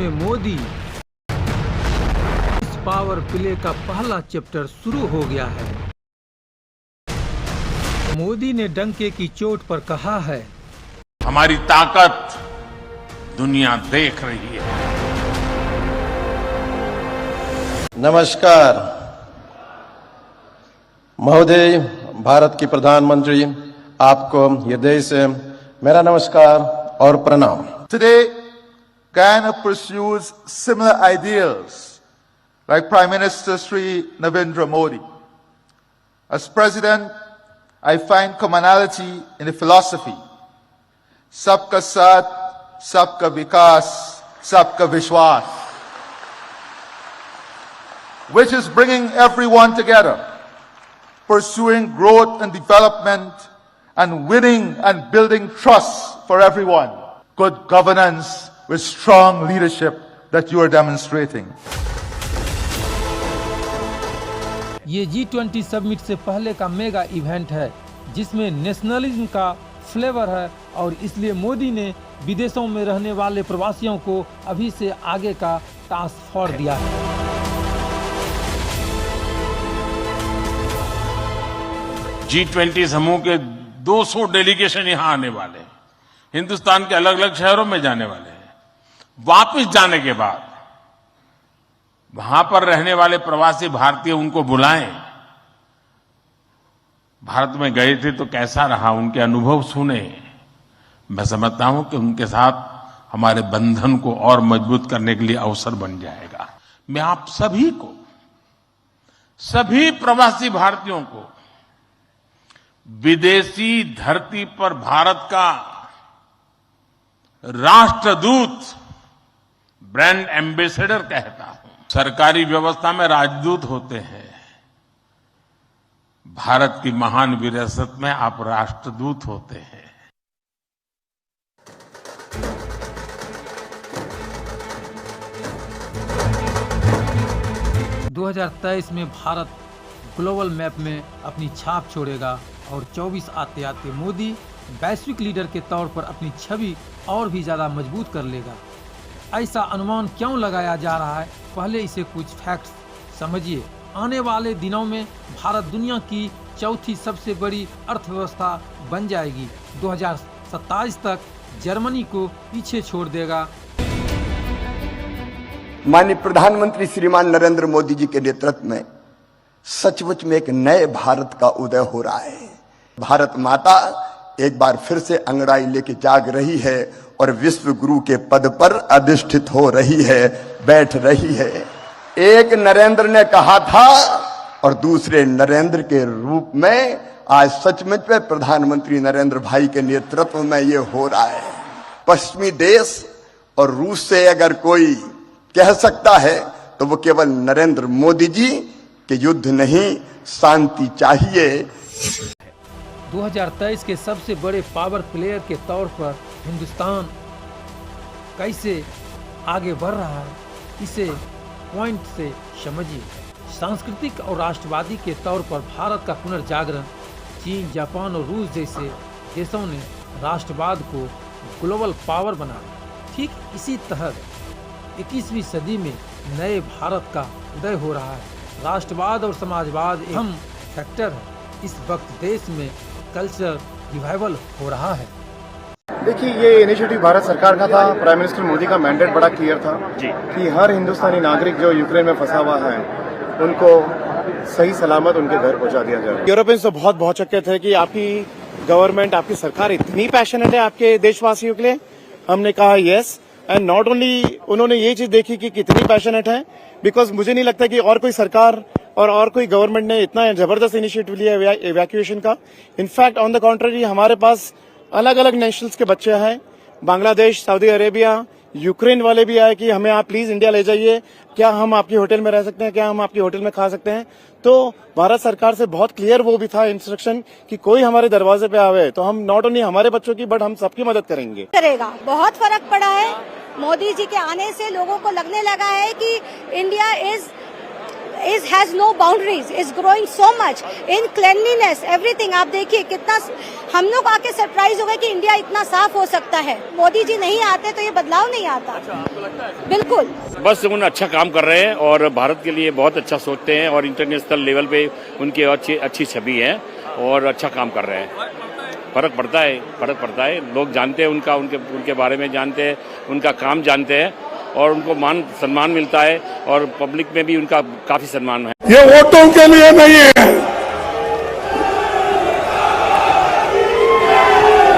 में मोदी इस power play का पहला चैप्टर शुरू हो गया है। मोदी ने डंके की चोट पर कहा है, हमारी ताकत दुनिया देख रही है। नमस्कार महोदय, भारत की प्रधानमंत्री, आपको हृदय से मेरा नमस्कार और प्रणाम। Today, Guyana pursues similar ideals like Prime Minister Sri Narendra Modi. As President, I find commonality in the philosophy, Sabka Saath, Sabka Vikas, Sabka Vishwas, which is bringing everyone together, pursuing growth and development, and winning and building trust for everyone. Good governance with strong leadership that you are demonstrating. ये G20 summit से पहले का mega event है जिसमें nationalism का flavour है और इसलिए मोदी ने विदेशों में रहने वाले प्रवासियों को अभी से आगे का टास्क फोर्स दिया है। G20 समूह के 200 डेलीगेशन यहाँ आने वाले हैं, हिंदुस्तान के अलग अलग शहरों में जाने वाले हैं। वापस जाने के बाद वहां पर रहने वाले प्रवासी भारतीय उनको बुलाएं, भारत में गए थे तो कैसा रहा, उनके अनुभव सुने। मैं समझता हूं कि उनके साथ हमारे बंधन को और मजबूत करने के लिए अवसर बन जाएगा। मैं आप सभी को, सभी प्रवासी भारतीयों को विदेशी धरती पर भारत का राष्ट्रदूत, ब्रांड एम्बेसडर कहता हूं। सरकारी व्यवस्था में राजदूत होते हैं, भारत की महान विरासत में आप राष्ट्रदूत होते हैं। दो 2023 में भारत ग्लोबल मैप में अपनी छाप छोड़ेगा और 24 आते आते मोदी वैश्विक लीडर के तौर पर अपनी छवि और भी ज्यादा मजबूत कर लेगा। ऐसा अनुमान क्यों लगाया जा रहा है, पहले इसे कुछ फैक्ट्स समझिए। आने वाले दिनों में भारत दुनिया की चौथी सबसे बड़ी अर्थव्यवस्था बन जाएगी। 2027 तक जर्मनी को पीछे छोड़ देगा। माननीय प्रधानमंत्री श्रीमान नरेंद्र मोदी जी के नेतृत्व में सचमुच में एक नए भारत का उदय हो रहा है। भारत माता एक बार फिर से अंगड़ाई लेके जाग रही है और विश्व गुरु के पद पर अधिष्ठित हो रही है, बैठ रही है। एक नरेंद्र ने कहा था और दूसरे नरेंद्र के रूप में आज सचमुच में प्रधानमंत्री नरेंद्र भाई के नेतृत्व में ये हो रहा है। पश्चिमी देश और रूस से अगर कोई कह सकता है तो वो केवल नरेंद्र मोदी जी कि युद्ध नहीं, शांति चाहिए। 2023 के सबसे बड़े पावर प्लेयर के तौर पर हिंदुस्तान कैसे आगे बढ़ रहा है, इसे पॉइंट से समझिए। सांस्कृतिक और राष्ट्रवादी के तौर पर भारत का पुनर्जागरण, चीन, जापान और रूस जैसे देशों ने राष्ट्रवाद को ग्लोबल पावर बनाया। ठीक इसी तरह 21वीं सदी में नए भारत का उदय हो रहा है। राष्ट्रवाद और समाजवाद अहम फैक्टर है। इस वक्त देश में कल्चर रिवाइवल हो रहा है। देखिए, ये इनिशिएटिव भारत सरकार का था। प्राइम मिनिस्टर मोदी का मैंडेट बड़ा क्लियर था कि हर हिंदुस्तानी नागरिक जो यूक्रेन में फंसा हुआ है उनको सही सलामत उनके घर पहुंचा दिया जाए। यूरोपियंस तो बहुत बहुत चक्के थे कि आपकी गवर्नमेंट, आपकी सरकार इतनी पैशनेट है आपके देशवासियों के लिए। हमने कहा यस, एंड नॉट ओनली उन्होंने ये चीज देखी कि कितनी पैशनेट है, बिकॉज मुझे नहीं लगता कि और कोई सरकार और कोई गवर्नमेंट ने इतना जबरदस्त इनिशिएटिव लिया इवैक्यूएशन का। इनफैक्ट ऑन द कॉन्ट्ररी हमारे पास अलग अलग नेशनल्स के बच्चे हैं, बांग्लादेश, सऊदी अरेबिया, यूक्रेन वाले भी आए कि हमें आप प्लीज इंडिया ले जाइए, क्या हम आपकी होटल में रह सकते हैं, क्या हम आपकी होटल में खा सकते हैं। तो भारत सरकार से बहुत क्लियर वो भी था इंस्ट्रक्शन कि कोई हमारे दरवाजे पे आवे तो हम नॉट ओनली हमारे बच्चों की बट हम सबकी मदद करेंगे। बहुत फर्क पड़ा है। मोदी जी के आने से लोगों को लगने लगा है कि India is has no boundaries, is growing so much in cleanliness, everything. आप देखिए कितना हम लोग आके सरप्राइज हो गए कि इंडिया इतना साफ हो सकता है। मोदी जी नहीं आते तो ये बदलाव नहीं आता। अच्छा, आपको लगता है? बिल्कुल। बस उन अच्छा काम कर रहे हैं और भारत के लिए बहुत अच्छा सोचते हैं और इंटरनेशनल लेवल पे उनकी अच्छी छवि है और अच्छा काम कर रहे हैं। फर्क पड़ता है। लोग जानते हैं उनके बारे में जानते हैं, उनका काम जानते हैं और उनको मान सम्मान मिलता है और पब्लिक में भी उनका काफी सम्मान है। ये वोटों के लिए नहीं है,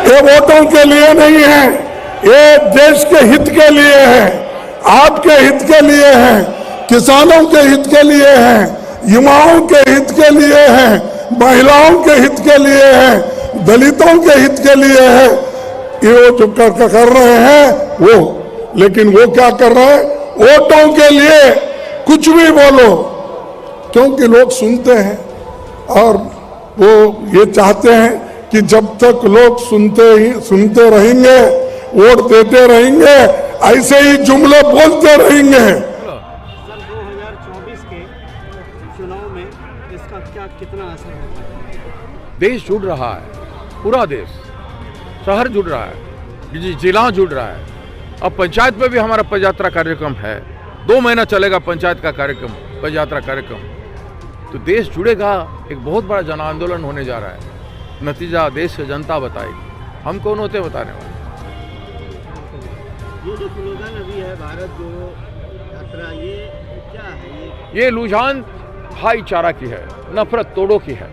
ये वोटों के लिए नहीं है, ये देश के हित के लिए है, आपके हित के लिए है, किसानों के हित के लिए है, युवाओं के हित के लिए है, महिलाओं के हित के लिए है, दलितों के हित के लिए है। ये वो जो कर रहे हैं वो, लेकिन वो क्या कर रहे हैं? वोटों के लिए कुछ भी बोलो, क्योंकि लोग सुनते हैं और वो ये चाहते हैं कि जब तक लोग सुनते रहेंगे, वोट देते रहेंगे, ऐसे ही जुमले बोलते रहेंगे। सर 2024 के चुनाव में इसका कितना असर होगा? देश जुड़ रहा है, पूरा देश, शहर जुड़ रहा है, जिला जुड़ रहा है। अब पंचायत में भी हमारा पदयात्रा कार्यक्रम है, 2 महीना चलेगा पंचायत का कार्यक्रम, पदयात्रा कार्यक्रम। तो देश जुड़ेगा, एक बहुत बड़ा जन आंदोलन होने जा रहा है। नतीजा देश की जनता बताएगी, हम कौन होते बताने वाले। ये जो स्लोगन अभी है भारत जोड़ो यात्रा, ये क्या है? ये रुझान भाईचारा की है, नफरत तोड़ो की है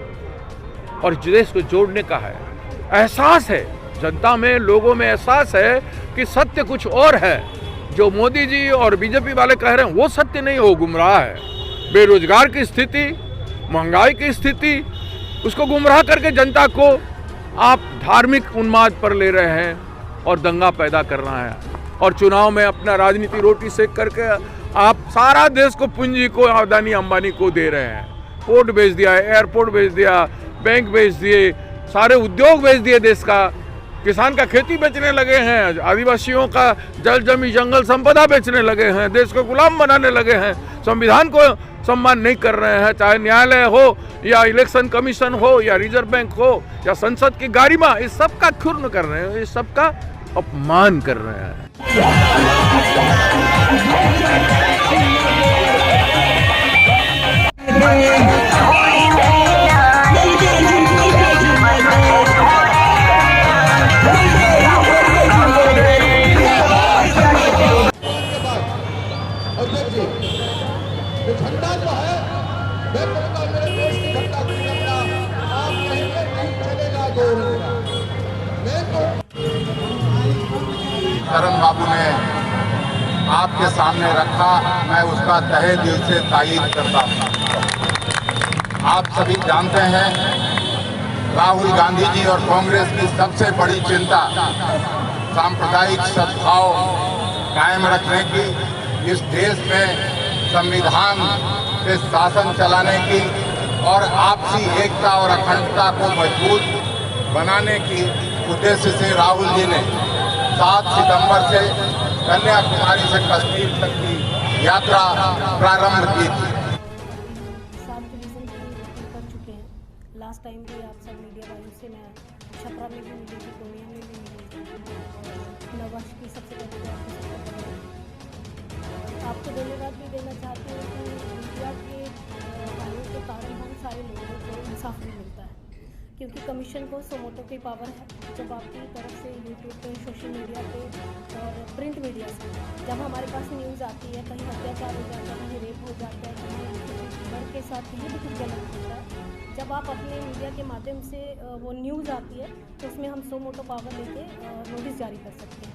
और देश को जोड़ने का है। एहसास है जनता में, लोगों में एहसास है कि सत्य कुछ और है। जो मोदी जी और बीजेपी वाले कह रहे हैं वो सत्य नहीं, वो गुमराह है। बेरोजगार की स्थिति, महंगाई की स्थिति, उसको गुमराह करके जनता को आप धार्मिक उन्माद पर ले रहे हैं और दंगा पैदा कर रहा है। और चुनाव में अपना राजनीति रोटी सेक करके आप सारा देश को, पूंजी को अदानी अंबानी को दे रहे हैं। पोर्ट बेच दिया, एयरपोर्ट बेच दिया, बैंक बेच दिए, सारे उद्योग बेच दिए देश का। किसान का खेती बेचने लगे हैं, आदिवासियों का जल जमी जंगल संपदा बेचने लगे हैं, देश को गुलाम बनाने लगे हैं, संविधान को सम्मान नहीं कर रहे हैं। चाहे न्यायालय हो या इलेक्शन कमीशन हो या रिजर्व बैंक हो या संसद की गारिमा, इस सब का क्षुण्ण कर रहे हैं, इस सब का अपमान कर रहे हैं। झंडा जो है मैं कहूँगा मेरे देश की झंडा की झंडा आप कहेंगे नहीं चलेगा दो रुपया। मैं करण बाबू ने आपके सामने रखा, मैं उसका तहे दिल से तायीद करता हूँ। आप सभी जानते हैं राहुल गांधी जी और कांग्रेस की सबसे बड़ी चिंता सांप्रदायिक सद्भाव कायम रखने की, इस देश में संविधान से शासन चलाने की और आपसी एकता और अखंडता को मजबूत बनाने की उद्देश्य से राहुल जी ने 7 सितंबर से कन्याकुमारी से कश्मीर तक की यात्रा प्रारंभ की थी। 7 डिवीजन कर चुके हैं। लास्ट टाइम भी आप सब मीडिया वालों से मैं छपरा में भी मिली थी, पूर्णिया में भी मिली, नवाश की सबसे पहले आपको धन्यवाद भी देना चाहती हूँ कि मीडिया के वालों के कारण बहुत सारे लोगों को इंसाफ नहीं मिलता है, क्योंकि कमीशन को सोमोटो की पावर है। जब आपकी तरफ से यूट्यूब पे, सोशल मीडिया पे और प्रिंट मीडिया से जब हमारे पास न्यूज़ आती है, कहीं अत्याचार हो जाता है, कहीं रेप हो जाता है, कहीं घर के साथ कहीं भी कुछ गलत होता है, जब आप अपने मीडिया के माध्यम से वो न्यूज़ आती है तो उसमें हम सोमोटो पावर लेके नोटिस जारी कर सकते हैं।